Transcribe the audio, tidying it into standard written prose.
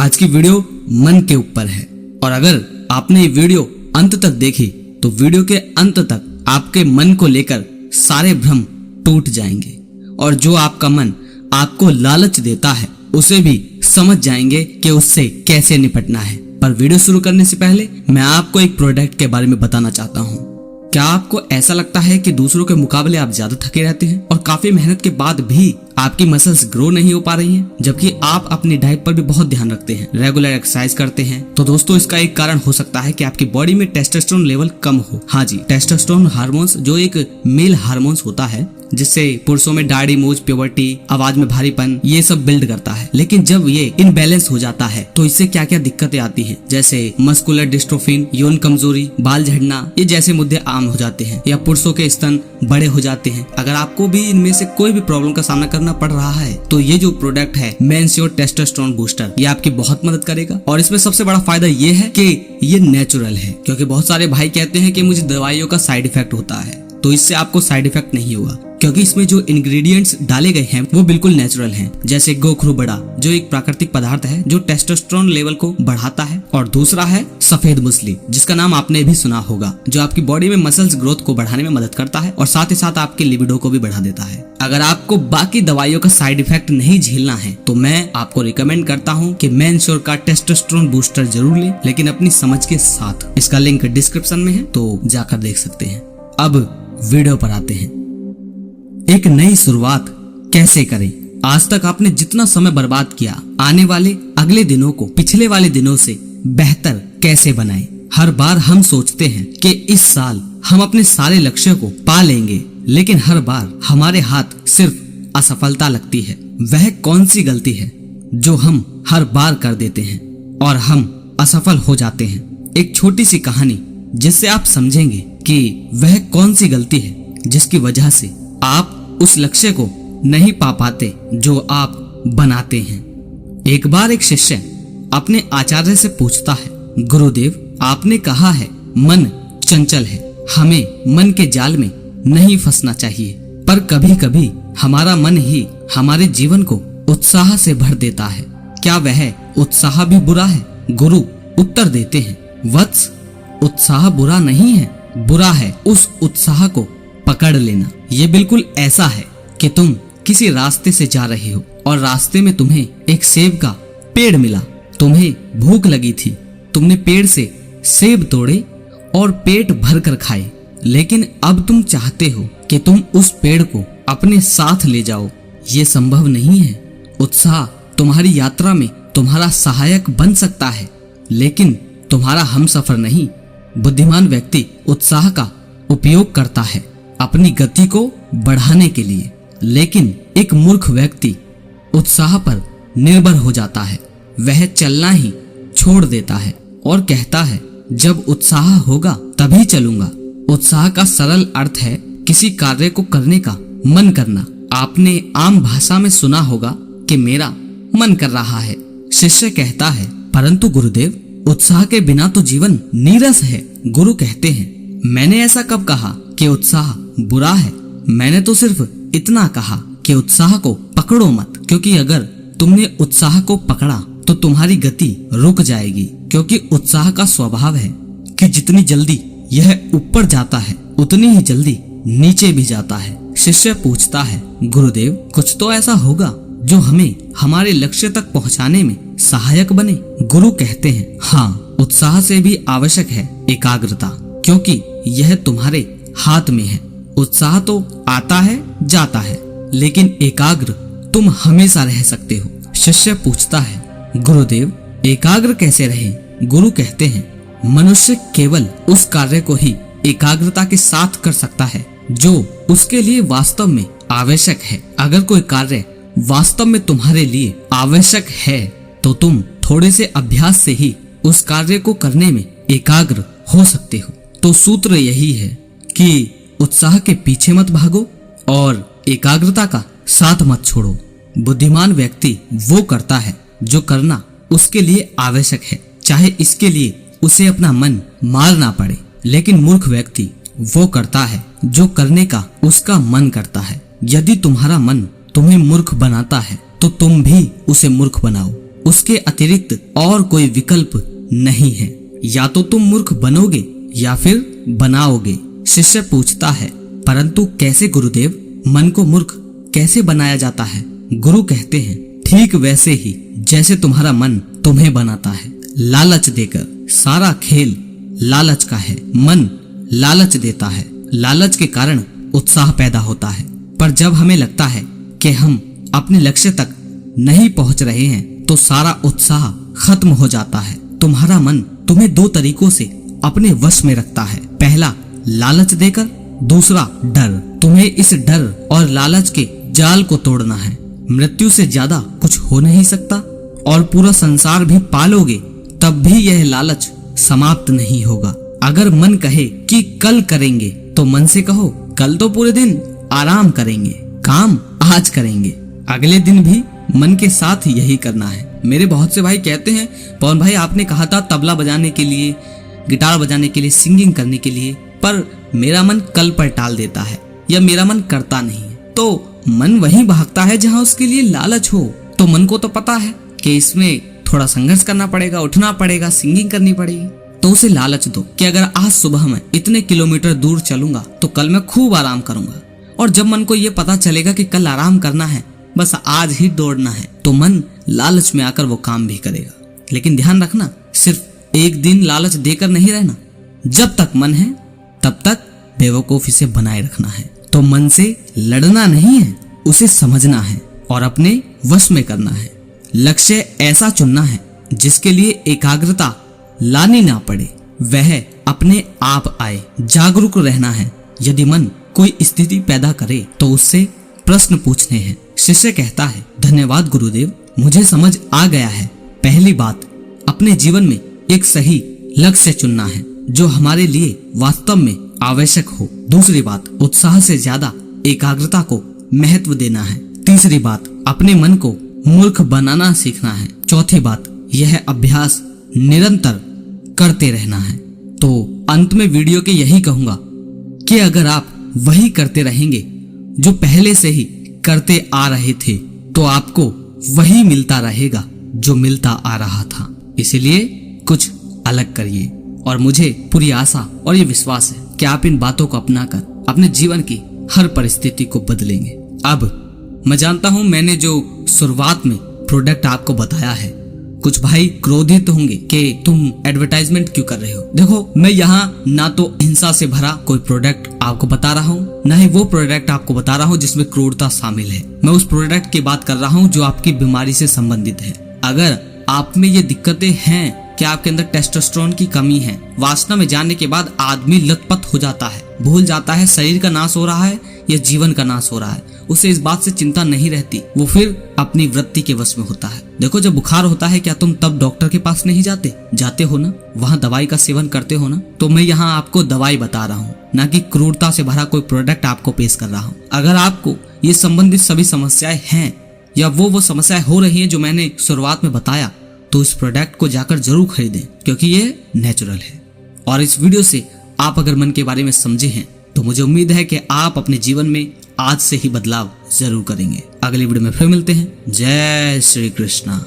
आज की वीडियो मन के ऊपर है और अगर आपने ये वीडियो अंत तक देखी तो वीडियो के अंत तक आपके मन को लेकर सारे भ्रम टूट जाएंगे और जो आपका मन आपको लालच देता है उसे भी समझ जाएंगे कि उससे कैसे निपटना है। पर वीडियो शुरू करने से पहले मैं आपको एक प्रोडक्ट के बारे में बताना चाहता हूँ। क्या आपको ऐसा लगता है कि दूसरों के मुकाबले आप ज्यादा थके रहते हैं और काफी मेहनत के बाद भी आपकी मसल्स ग्रो नहीं हो पा रही हैं, जबकि आप अपनी डाइट पर भी बहुत ध्यान रखते हैं, रेगुलर एक्सरसाइज करते हैं? तो दोस्तों इसका एक कारण हो सकता है कि आपकी बॉडी में टेस्टोस्टेरोन लेवल कम हो। हाँ जी, टेस्टोस्टेरोन हार्मोन्स जो एक मेल हार्मोन्स होता है जिससे पुरुषों में दाढ़ी मूंछ, प्यूबर्टी, आवाज में भारीपन ये सब बिल्ड करता है। लेकिन जब ये इनबैलेंस हो जाता है तो इससे क्या क्या दिक्कतें आती हैं, जैसे मस्कुलर डिस्ट्रोफिन, यौन कमजोरी, बाल झड़ना, ये जैसे मुद्दे आम हो जाते हैं, या पुरुषों के स्तन बड़े हो जाते हैं। अगर आपको भी इनमें से कोई भी प्रॉब्लम का सामना करना पड़ रहा है तो ये जो प्रोडक्ट है मेंश्योर टेस्टोस्टेरोन बूस्टर, ये आपकी बहुत मदद करेगा। और इसमें सबसे बड़ा फायदा ये है कि ये नेचुरल है, क्योंकि बहुत सारे भाई कहते हैं कि मुझे दवाइयों का साइड इफेक्ट होता है, तो इससे आपको साइड इफेक्ट नहीं होगा, क्योंकि इसमें जो इंग्रेडिएंट्स डाले गए हैं वो बिल्कुल नेचुरल हैं। जैसे गोखरू बड़ा जो एक प्राकृतिक पदार्थ है जो टेस्टोस्टेरोन लेवल को बढ़ाता है, और दूसरा है सफेद मूसली जिसका नाम आपने भी सुना होगा, जो आपकी बॉडी में मसल्स ग्रोथ को बढ़ाने में मदद करता है और साथ ही साथ आपके लिबिडो को भी बढ़ा देता है। अगर आपको बाकी दवाइयों का साइड इफेक्ट नहीं झेलना है तो मैं आपको रिकमेंड करता हूँ कि मेंश्योर का टेस्टोस्टेरोन बूस्टर जरूर लें, लेकिन अपनी समझ के साथ। इसका लिंक डिस्क्रिप्शन में है, तो जाकर देख सकते हैं। अब वीडियो पर आते हैं। एक नई शुरुआत कैसे करें? आज तक आपने जितना समय बर्बाद किया, आने वाले अगले दिनों को पिछले वाले दिनों से बेहतर कैसे बनाएं? हर बार हम सोचते हैं कि इस साल हम अपने सारे लक्ष्यों को पा लेंगे, लेकिन हर बार हमारे हाथ सिर्फ असफलता लगती है। वह कौन सी गलती है जो हम हर बार कर देते हैं और हम असफल हो जाते हैं? एक छोटी सी कहानी जिससे आप समझेंगे कि वह कौन सी गलती है जिसकी वजह से आप उस लक्ष्य को नहीं पा पाते जो आप बनाते हैं। एक बार एक शिष्य अपने आचार्य से पूछता है, गुरुदेव आपने कहा है मन चंचल है, हमें मन के जाल में नहीं फंसना चाहिए, पर कभी कभी हमारा मन ही हमारे जीवन को उत्साह से भर देता है। क्या वह उत्साह भी बुरा है? गुरु उत्तर देते हैं, वत्स उत्साह बुरा नहीं है, बुरा है उस उत्साह को पकड़ लेना। ये बिल्कुल ऐसा है कि तुम किसी रास्ते से जा रहे हो और रास्ते में तुम्हें एक सेब का पेड़ मिला। तुम्हें भूख लगी थी, तुमने पेड़ से सेब तोड़े और पेट भर कर खाए, लेकिन अब तुम चाहते हो कि तुम उस पेड़ को अपने साथ ले जाओ। ये संभव नहीं है। उत्साह तुम्हारी यात्रा में तुम्हारा सहायक बन सकता है, लेकिन तुम्हारा हमसफर नहीं। बुद्धिमान व्यक्ति उत्साह का उपयोग करता है अपनी गति को बढ़ाने के लिए, लेकिन एक मूर्ख व्यक्ति उत्साह पर निर्भर हो जाता है। वह चलना ही छोड़ देता है और कहता है जब उत्साह होगा तभी चलूंगा। उत्साह का सरल अर्थ है किसी कार्य को करने का मन करना। आपने आम भाषा में सुना होगा कि मेरा मन कर रहा है। शिष्य कहता है, परंतु गुरुदेव उत्साह के बिना तो जीवन नीरस है। गुरु कहते हैं, मैंने ऐसा कब कहा कि उत्साह बुरा है? मैंने तो सिर्फ इतना कहा कि उत्साह को पकड़ो मत, क्योंकि अगर तुमने उत्साह को पकड़ा तो तुम्हारी गति रुक जाएगी। क्योंकि उत्साह का स्वभाव है कि जितनी जल्दी यह ऊपर जाता है उतनी ही जल्दी नीचे भी जाता है। शिष्य पूछता है, गुरुदेव कुछ तो ऐसा होगा जो हमें हमारे लक्ष्य तक पहुंचाने में सहायक बने। गुरु कहते हैं, हाँ, उत्साह से भी आवश्यक है एकाग्रता, क्योंकि यह तुम्हारे हाथ में है। उत्साह तो आता है जाता है, लेकिन एकाग्र तुम हमेशा रह सकते हो। शिष्य पूछता है, गुरुदेव एकाग्र कैसे रहे? गुरु कहते हैं, मनुष्य केवल उस कार्य को ही एकाग्रता के साथ कर सकता है जो उसके लिए वास्तव में आवश्यक है। अगर कोई कार्य वास्तव में तुम्हारे लिए आवश्यक है तो तुम थोड़े से अभ्यास से ही उस कार्य को करने में एकाग्र हो सकते हो। तो सूत्र यही है कि उत्साह के पीछे मत भागो और एकाग्रता का साथ मत छोड़ो। बुद्धिमान व्यक्ति वो करता है जो करना उसके लिए आवश्यक है, चाहे इसके लिए उसे अपना मन मारना पड़े। लेकिन मूर्ख व्यक्ति वो करता है जो करने का उसका मन करता है। यदि तुम्हारा मन तुम्हें मूर्ख बनाता है तो तुम भी उसे मूर्ख बनाओ। उसके अतिरिक्त और कोई विकल्प नहीं है। या तो तुम मूर्ख बनोगे या फिर बनाओगे। शिष्य पूछता है, परंतु कैसे गुरुदेव? मन को मूर्ख कैसे बनाया जाता है? गुरु कहते हैं, ठीक वैसे ही जैसे तुम्हारा मन तुम्हें बनाता है, लालच देकर। सारा खेल लालच का है। मन लालच देता है, लालच के कारण उत्साह पैदा होता है। पर जब हमें लगता है कि हम अपने लक्ष्य तक नहीं पहुंच रहे हैं तो सारा उत्साह खत्म हो जाता है। तुम्हारा मन तुम्हें दो तरीकों से अपने वश में रखता है। पहला, लालच देकर, दूसरा डर। तुम्हें इस डर और लालच के जाल को तोड़ना है। मृत्यु से ज्यादा कुछ हो नहीं सकता, और पूरा संसार भी पालोगे तब भी यह लालच समाप्त नहीं होगा। अगर मन कहे कि कल करेंगे तो मन से कहो, कल तो पूरे दिन आराम करेंगे, काम आज करेंगे। अगले दिन भी मन के साथ यही करना है। मेरे बहुत से भाई कहते हैं, पवन भाई आपने कहा था तबला बजाने के लिए, गिटार बजाने के लिए, सिंगिंग करने के लिए, पर मेरा मन कल पर टाल देता है या मेरा मन करता नहीं है। तो मन वहीं भागता है जहां उसके लिए लालच हो। तो मन को तो पता है कि इसमें थोड़ा संघर्ष करना पड़ेगा, उठना पड़ेगा, सिंगिंग करनी पड़ेगी। तो उसे लालच दो कि अगर आज सुबह मैं इतने किलोमीटर दूर चलूंगा तो कल मैं खूब आराम करूंगा। और जब मन को ये पता चलेगा कि कल आराम करना है, बस आज ही दौड़ना है, तो मन लालच में आकर वो काम भी करेगा। लेकिन ध्यान रखना, सिर्फ एक दिन लालच देकर नहीं रहना। जब तक मन है तब तक बेवकूफी से बनाए रखना है। तो मन से लड़ना नहीं है, उसे समझना है और अपने वश में करना है। लक्ष्य ऐसा चुनना है जिसके लिए एकाग्रता लानी ना पड़े, वह अपने आप आए। जागरूक रहना है। यदि मन कोई स्थिति पैदा करे तो उससे प्रश्न पूछने हैं। शिष्य कहता है, धन्यवाद गुरुदेव, मुझे समझ आ गया है। पहली बात, अपने जीवन में एक सही लक्ष्य चुनना है जो हमारे लिए वास्तव में आवश्यक हो। दूसरी बात, उत्साह से ज्यादा एकाग्रता को महत्व देना है। तीसरी बात, अपने मन को मूर्ख बनाना सीखना है। चौथी बात, यह अभ्यास निरंतर करते रहना है। तो अंत में वीडियो के यही कहूंगा कि अगर आप वही करते रहेंगे जो पहले से ही करते आ रहे थे तो आपको वही मिलता रहेगा जो मिलता आ रहा था। इसलिए कुछ अलग करिए और मुझे पूरी आशा और ये विश्वास है कि आप इन बातों को अपनाकर अपने जीवन की हर परिस्थिति को बदलेंगे। अब मैं जानता हूं मैंने जो शुरुआत में प्रोडक्ट आपको बताया है, कुछ भाई क्रोधित होंगे कि तुम एडवर्टाइजमेंट क्यों कर रहे हो। देखो, मैं यहाँ ना तो हिंसा से भरा कोई प्रोडक्ट आपको बता रहा हूँ, ना ही वो प्रोडक्ट आपको बता रहा हूँ जिसमें क्रूरता शामिल है। मैं उस प्रोडक्ट की बात कर रहा हूँ जो आपकी बीमारी से संबंधित है। अगर आप में ये दिक्कतें हैं कि आपके अंदर टेस्टोस्टेरोन की कमी है, वासना में जाने के बाद आदमी लतपत हो जाता है, भूल जाता है शरीर का नाश हो रहा है या जीवन का नाश हो रहा है, उसे इस बात से चिंता नहीं रहती, वो फिर अपनी वृत्ति के वश में होता है। देखो, जब बुखार होता है क्या तुम तब डॉक्टर के पास नहीं जाते हो ना, वहाँ दवाई का सेवन करते हो ना। तो मैं यहाँ आपको दवाई बता रहा हूँ, ना कि क्रूरता से भरा कोई प्रोडक्ट आपको पेश कर रहा हूँ। अगर आपको ये संबंधित सभी समस्याएं हैं या वो समस्याएं हो रही हैं जो मैंने शुरुआत में बताया, तो इस प्रोडक्ट को जाकर जरूर खरीदें, क्योंकि ये नेचुरल है। और इस वीडियो से आप अगर मन के बारे में समझे हैं तो मुझे उम्मीद है कि आप अपने जीवन में आज से ही बदलाव जरूर करेंगे। अगली वीडियो में फिर मिलते हैं। जय श्री कृष्णा।